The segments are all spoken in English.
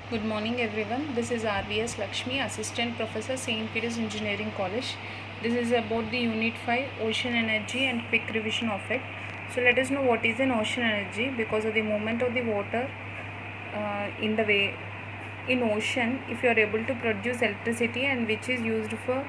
Good morning everyone. This is RVS Lakshmi, Assistant Professor, St. Peter's Engineering College. This is about the Unit 5 Ocean Energy and quick revision of it. So let us know what is an ocean energy. Because of the movement of the water in the way in ocean, if you are able to produce electricity and which is used for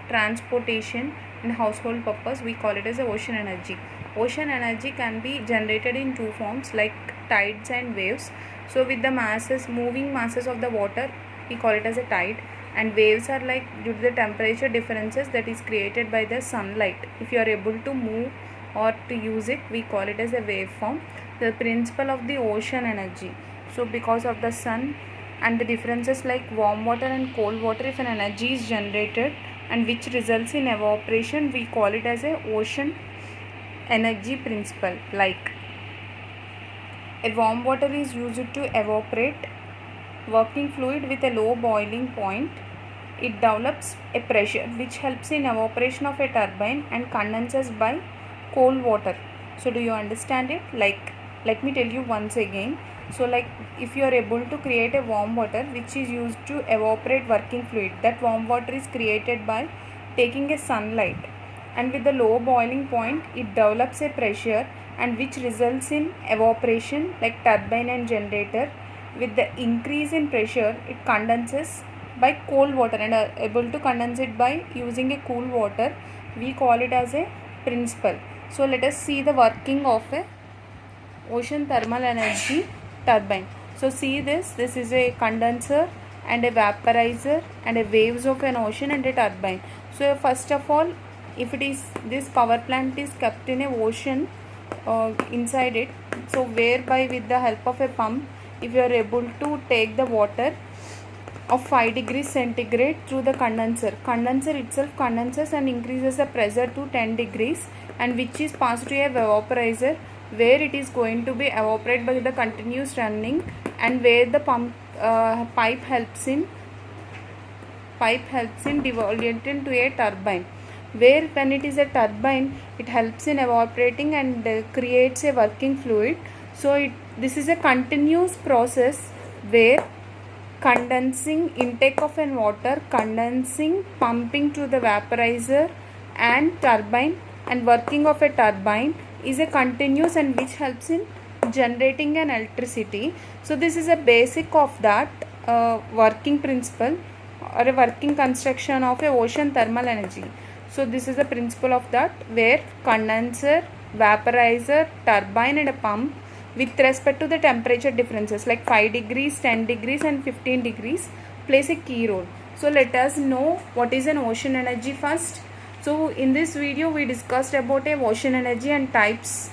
transportation and household purpose, we call it as a ocean energy. Ocean energy can be generated in two forms like tides and waves. So with the masses, moving masses of the water, we call it as a tide, and waves are like due to the temperature differences that is created by the sunlight. If you are able to move or to use it, we call it as a waveform. The principle of the ocean energy. So because of the sun and the differences like warm water and cold water, if an energy is generated and which results in evaporation, we call it as a ocean energy principle. Like a warm water is used to evaporate working fluid with a low boiling point. It develops a pressure which helps in evaporation of a turbine and condenses by cold water. So do you understand it? Like, let me tell you once again. So like if you are able to create a warm water which is used to evaporate working fluid, that warm water is created by taking a sunlight, and with the low boiling point it develops a pressure and which results in evaporation like turbine and generator. With the increase in pressure it condenses by cold water and are able to condense it by using a cool water. We call it as a principle. So let us see the working of a ocean thermal energy turbine. So see this is a condenser and a vaporizer and a waves of an ocean and a turbine. So first of all, if it is this power plant is kept in a ocean inside it, so whereby with the help of a pump, if you are able to take the water of 5 degrees centigrade through the condenser itself condenses and increases the pressure to 10 degrees, and which is passed to a vaporizer where it is going to be evaporated by the continuous running, and where the pump pipe helps in developing into a turbine, where when it is a turbine it helps in evaporating and creates a working fluid. So this is a continuous process where condensing, intake of an water, condensing, pumping to the vaporizer and turbine, and working of a turbine is a continuous and which helps in generating an electricity. So this is a basic of that working principle or a working construction of a ocean thermal energy. So this is the principle of that, where condenser, vaporizer, turbine and a pump with respect to the temperature differences like 5 degrees, 10 degrees and 15 degrees plays a key role. So let us know what is an ocean energy first. So in this video we discussed about a ocean energy and types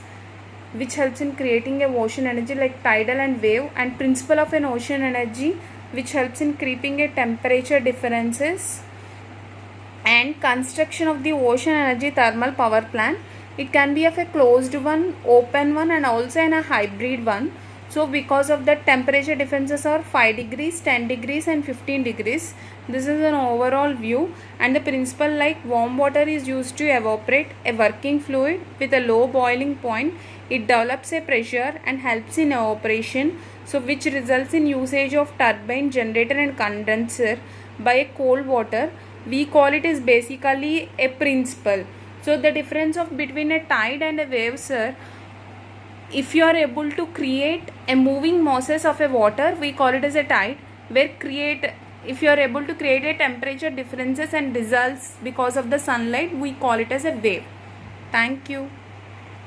which helps in creating a ocean energy like tidal and wave, and principle of an ocean energy which helps in creeping a temperature differences, and construction of the ocean energy thermal power plant. It can be of a closed one, open one and also in a hybrid one. So because of that temperature differences are 5 degrees, 10 degrees and 15 degrees. This is an overall view, and the principle like warm water is used to evaporate a working fluid with a low boiling point. It develops a pressure and helps in evaporation, so which results in usage of turbine, generator and condenser by a cold water. We call it is basically a principle. So the difference of between a tide and a wave, sir, if you are able to create a moving masses of a water, we call it as a tide, where if you are able to create a temperature differences and results because of the sunlight, we call it as a wave. Thank you.